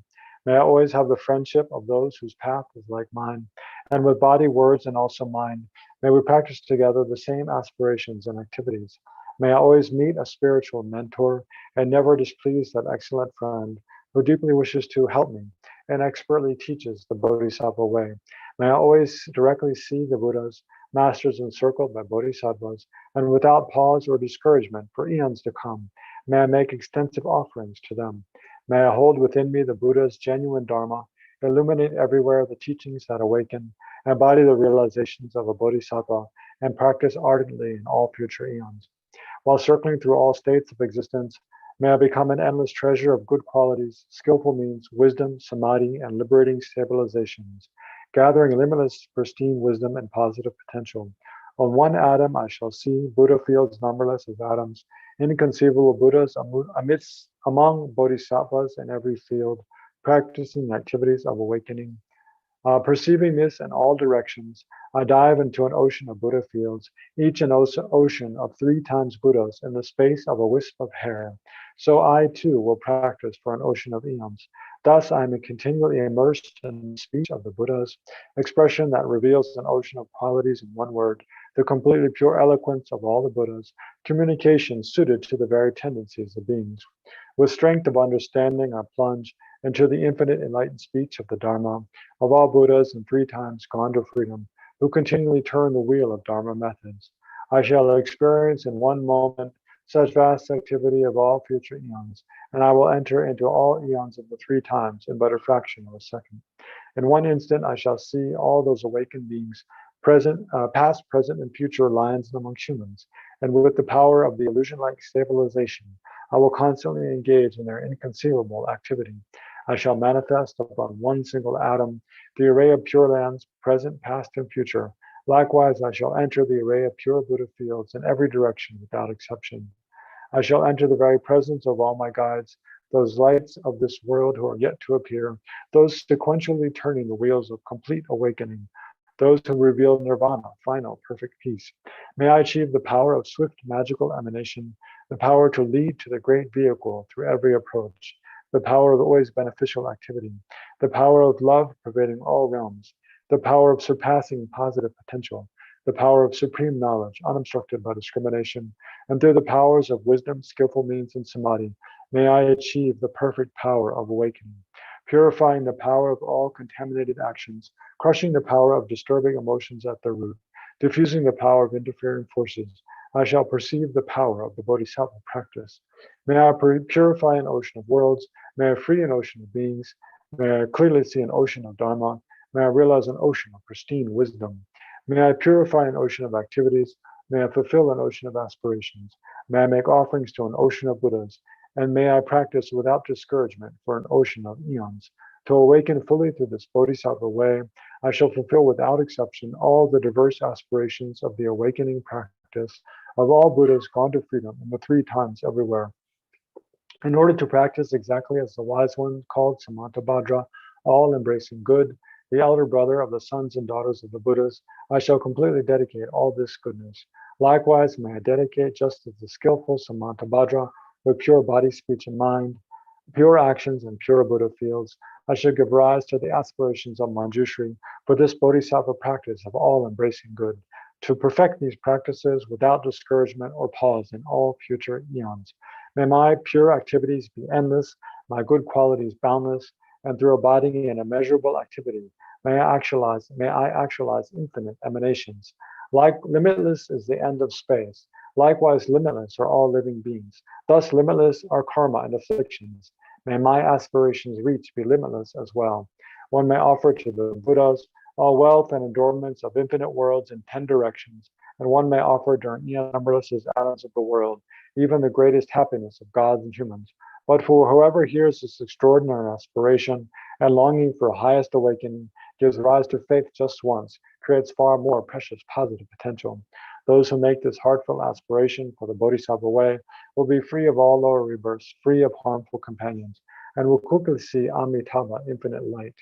May I always have the friendship of those whose path is like mine, and with body, words, and also mind, may we practice together the same aspirations and activities. May I always meet a spiritual mentor and never displease that excellent friend who deeply wishes to help me and expertly teaches the Bodhisattva way. May I always directly see the Buddhas, masters encircled by bodhisattvas, and without pause or discouragement for eons to come, may I make extensive offerings to them. May I hold within me the Buddha's genuine Dharma, illuminate everywhere the teachings that awaken, embody the realizations of a bodhisattva, and practice ardently in all future eons. While circling through all states of existence, may I become an endless treasure of good qualities, skillful means, wisdom, samadhi, and liberating stabilizations, gathering limitless, pristine wisdom and positive potential. On one atom I shall see Buddha fields numberless as atoms, inconceivable Buddhas among bodhisattvas in every field, practicing activities of awakening. Perceiving this in all directions, I dive into an ocean of Buddha fields, each an ocean of 3 times Buddhas in the space of a wisp of hair. So I too will practice for an ocean of eons. Thus I am continually immersed in the speech of the Buddhas, expression that reveals an ocean of qualities in one word, the completely pure eloquence of all the Buddhas, communication suited to the very tendencies of beings. With strength of understanding, I plunge into the infinite enlightened speech of the Dharma, of all Buddhas and 3 times gone to freedom, who continually turn the wheel of Dharma methods. I shall experience in one moment such vast activity of all future eons, and I will enter into all eons of the 3 times in but a fraction of a second. In one instant, I shall see all those awakened beings, past, present, and future lions amongst humans, and with the power of the illusion-like stabilization, I will constantly engage in their inconceivable activity. I shall manifest upon one single atom the array of pure lands, present, past, and future. Likewise, I shall enter the array of pure Buddha fields in every direction without exception. I shall enter the very presence of all my guides, those lights of this world who are yet to appear, those sequentially turning the wheels of complete awakening, those who reveal nirvana, final, perfect peace. May I achieve the power of swift magical emanation, the power to lead to the great vehicle through every approach, the power of always beneficial activity, the power of love pervading all realms, the power of surpassing positive potential, the power of supreme knowledge, unobstructed by discrimination, and through the powers of wisdom, skillful means, and samadhi, may I achieve the perfect power of awakening, purifying the power of all contaminated actions, crushing the power of disturbing emotions at their root, diffusing the power of interfering forces. I shall perceive the power of the bodhisattva practice. May I purify an ocean of worlds. May I free an ocean of beings. May I clearly see an ocean of dharma. May I realize an ocean of pristine wisdom. May I purify an ocean of activities. May I fulfill an ocean of aspirations. May I make offerings to an ocean of Buddhas. And may I practice without discouragement for an ocean of eons. To awaken fully through this bodhisattva way, I shall fulfill without exception all the diverse aspirations of the awakening practice of all Buddhas gone to freedom in the 3 times everywhere. In order to practice exactly as the wise one called Samantabhadra, all embracing good, the elder brother of the sons and daughters of the Buddhas, I shall completely dedicate all this goodness. Likewise, may I dedicate just as the skillful Samantabhadra with pure body, speech, and mind, pure actions, and pure Buddha fields. I shall give rise to the aspirations of Manjushri for this bodhisattva practice of all embracing good, to perfect these practices without discouragement or pause in all future eons. May my pure activities be endless, my good qualities boundless, and through abiding in immeasurable activity, may I actualize infinite emanations. Like limitless is the end of space. Likewise, limitless are all living beings. Thus, limitless are karma and afflictions. May my aspirations reach be limitless as well. One may offer to the Buddhas all wealth and adornments of infinite worlds in 10 directions, and one may offer during eon numberless as atoms of the world, even the greatest happiness of gods and humans. But for whoever hears this extraordinary aspiration and longing for highest awakening, gives rise to faith just once, creates far more precious positive potential. Those who make this heartfelt aspiration for the Bodhisattva way will be free of all lower rebirths, free of harmful companions, and will quickly see Amitabha, infinite light.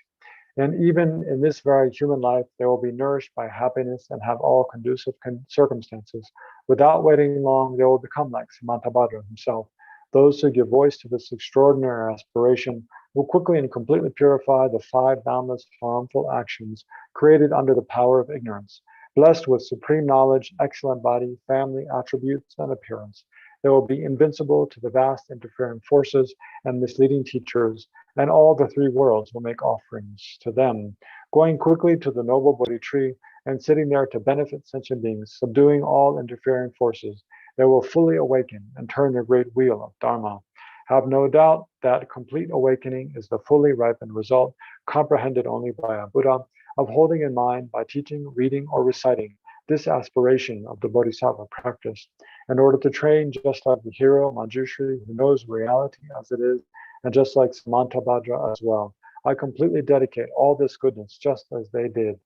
And even in this very human life, they will be nourished by happiness and have all conducive circumstances. Without waiting long, they will become like Samantabhadra himself. Those who give voice to this extraordinary aspiration will quickly and completely purify the 5 boundless harmful actions created under the power of ignorance. Blessed with supreme knowledge, excellent body, family, attributes, and appearance, they will be invincible to the vast interfering forces and misleading teachers, and all the 3 worlds will make offerings to them. Going quickly to the noble Bodhi tree and sitting there to benefit sentient beings, subduing all interfering forces, they will fully awaken and turn the great wheel of Dharma. Have no doubt that complete awakening is the fully ripened result, comprehended only by a Buddha, of holding in mind by teaching, reading, or reciting this aspiration of the Bodhisattva practice, in order to train just like the hero Manjushri, who knows reality as it is, and just like Samantabhadra as well. I completely dedicate all this goodness just as they did.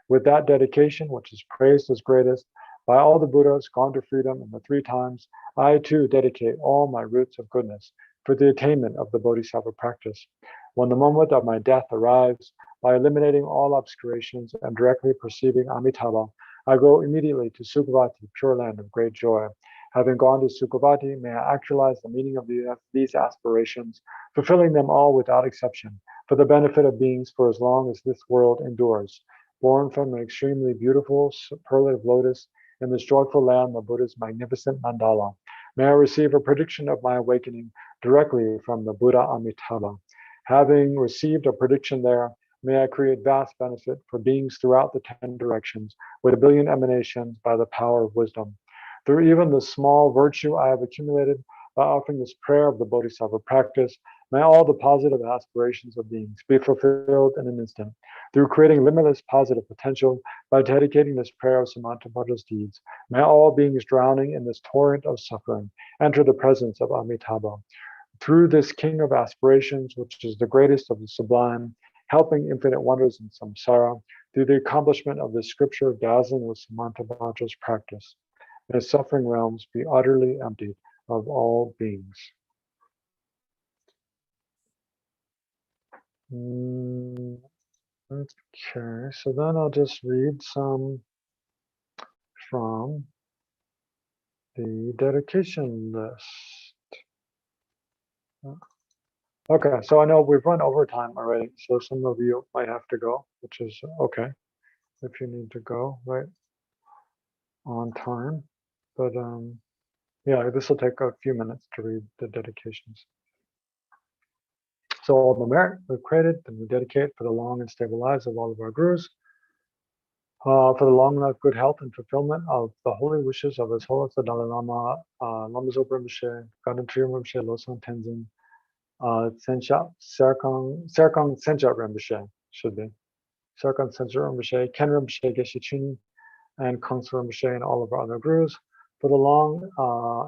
With that dedication, which is praised as greatest by all the Buddhas gone to freedom in the 3 times, I too dedicate all my roots of goodness for the attainment of the Bodhisattva practice. When the moment of my death arrives, by eliminating all obscurations and directly perceiving Amitabha, I go immediately to Sukhavati, pure land of great joy. Having gone to Sukhavati, may I actualize the meaning of these aspirations, fulfilling them all without exception, for the benefit of beings for as long as this world endures. Born from an extremely beautiful superlative lotus in this joyful land of Buddha's magnificent mandala, may I receive a prediction of my awakening directly from the Buddha Amitabha. Having received a prediction there, may I create vast benefit for beings throughout the 10 directions with a billion emanations by the power of wisdom. Through even the small virtue I have accumulated by offering this prayer of the Bodhisattva practice, may all the positive aspirations of beings be fulfilled in an instant. Through creating limitless positive potential by dedicating this prayer of Samantabhadra's deeds, may all beings drowning in this torrent of suffering enter the presence of Amitabha. Through this king of aspirations, which is the greatest of the sublime, helping infinite wonders in samsara, through the accomplishment of this scripture dazzling with Samantabhadra's practice, may suffering realms be utterly emptied of all beings. Okay, so then I'll just read some from the dedication list. Okay, so I know we've run over time already, so some of you might have to go, which is okay if you need to go right on time. But yeah, this will take a few minutes to read the dedications. So all the merit we've created and we dedicate for the long and stable lives of all of our gurus, for the long life, good health, and fulfillment of the holy wishes of His Holiness the Dalai Lama, Lama Zopa Rinpoche, Ganden Tri Rinpoche, Losang Tenzin, Serkang Sencha Rinpoche, should be. Serkang Sencha Rinpoche, Ken Rinpoche, Geshe Chini, and Kongsa Rinpoche, and all of our other gurus, for the long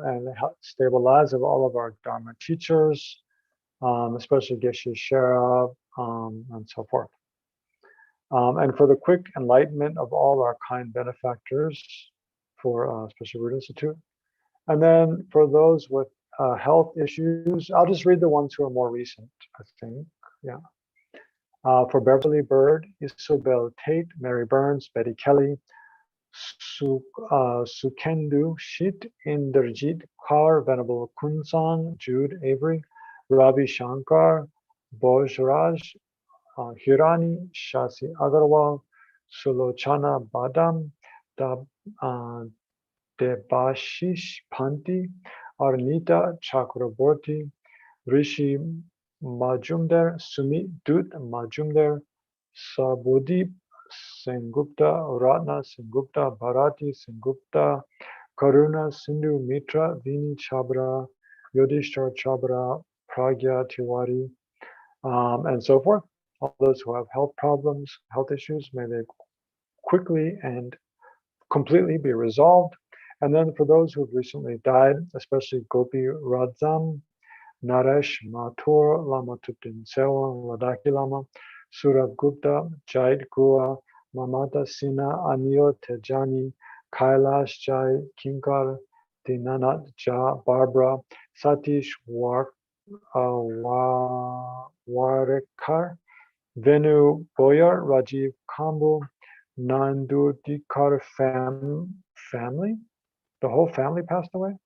and stable lives of all of our Dharma teachers, especially Geshe Shera, and so forth. And for the quick enlightenment of all our kind benefactors, for Special Root Institute. And then for those with health issues, I'll just read the ones who are more recent, I think. Yeah. For Beverly Bird, Isobel Tate, Mary Burns, Betty Kelly, Sukendu Shit, Inderjit Kaur, Venerable Kunsang, Jude Avery, Ravi Shankar, Bojraj, Hirani, Shasi Agarwal, Sulochana Badam, Debashish Panti, Arnita Chakraborty, Rishi Majumdar, Sumit Dut Majumdar, Sabudip Sengupta, Ratna Sengupta, Bharati Sengupta, Karuna Sindhu Mitra, Vini Chabra, Yodhishthar Chabra, Pragya Tiwari, and so forth. All those who have health problems, health issues, may they quickly and completely be resolved. And then for those who have recently died, especially Gopi Radzam, Naresh Mathur, Lama Tuptin Sewa, Ladaki Lama, Surav Gupta, Jait Gua, Mamata Sina, Anil Tejani, Kailash Jai, Kinkar, Dinanat Ja, Barbara, Satish Warekar, Venu Boyar, Rajiv Kambu, Nandu Dikar family. The whole family passed away? I'm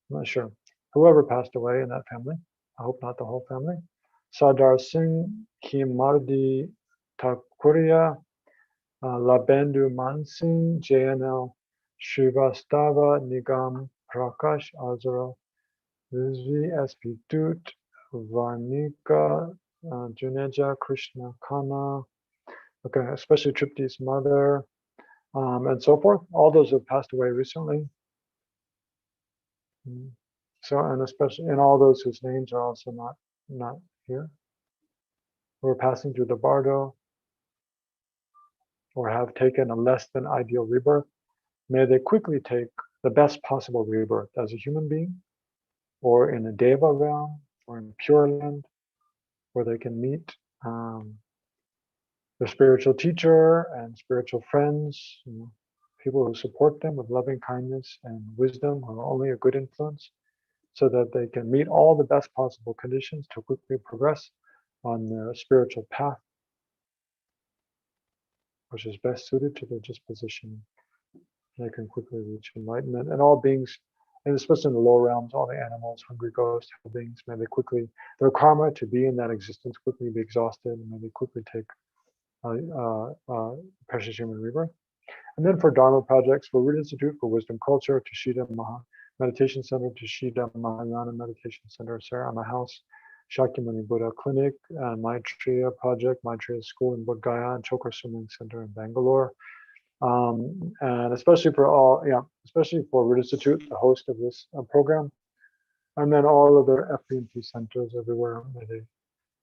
not sure. Whoever passed away in that family. I hope not the whole family. Sardar Singh, Kimardi Takuria, Labendu Mansingh, JNL, Shrivastava Nigam Prakash Azra, Rizvi SP Dut, Varnika, Juneja Krishna Khanna, okay, especially Tripti's mother, and so forth. All those who have passed away recently. So, and especially, and all those whose names are also not here. We're passing through the bardo. or have taken a less than ideal rebirth, may they quickly take the best possible rebirth as a human being, or in a deva realm, or in Pure Land, where they can meet their spiritual teacher and spiritual friends, people who support them with loving kindness and wisdom, or only a good influence, so that they can meet all the best possible conditions to quickly progress on their spiritual path, which is best suited to their disposition. They can quickly reach enlightenment. And all beings, and especially in the lower realms, all the animals, hungry ghosts, hell beings, may they quickly, their karma to be in that existence quickly be exhausted, and may they quickly take precious human rebirth. And then for Dharma projects, for Root Institute for Wisdom Culture, Tushita Maha Meditation Center, Tushita Mahayana Meditation Center, Sarama House, Shakyamuni Buddha Clinic, and Maitreya Project, Maitreya School in Bodh Gaya, and Chokra Swimming Center in Bangalore. And especially for especially for Root Institute, the host of this program, and then all of their FPMP centers everywhere, where they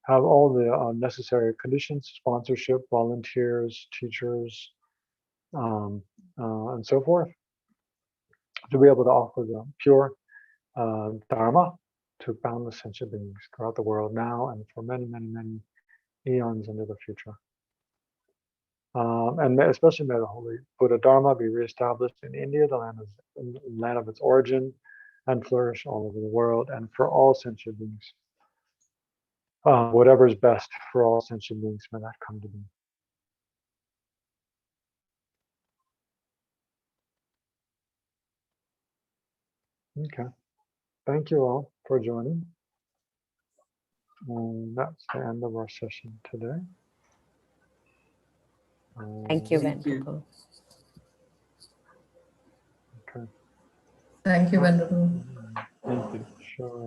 have all the necessary conditions, sponsorship, volunteers, teachers, and so forth, to be able to offer the pure Dharma to boundless sentient beings throughout the world now and for many, many, many eons into the future. And especially may the Holy Buddha Dharma be reestablished in India, the land of its origin, and flourish all over the world, and for all sentient beings. Whatever is best for all sentient beings, may that come to be. Okay. Thank you all for joining. And that's the end of our session today. Thank you, Thank you. Venerable. Okay. Thank you, Venerable. Thank you. Sure.